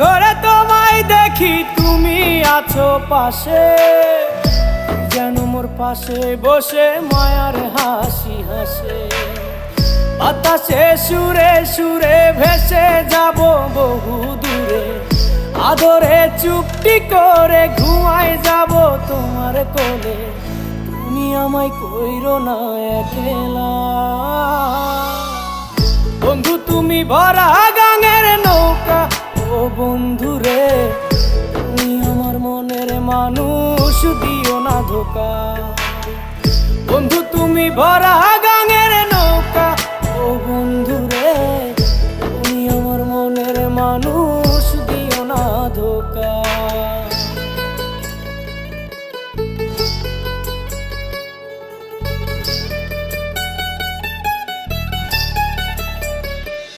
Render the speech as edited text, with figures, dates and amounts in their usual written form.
ঘরে তোমায় দেখি তুমি আছো পাশে, যেন মোর পাশে বসে মায়ার হাসি হাসে। বাতাসে সুরে সুরে ভেসে যাব বহু দূরে, আদরে চুপটি করে ঘুমায় যাব তোমার কোলে। তুমি আমায় কইরো না একলা বন্ধু, তুমি ভরা গাঙের নৌকা। ও বন্ধু রে, তুমি আমার মনের মানুষ, দিও না ধোকা। বন্ধু তুমি ভরা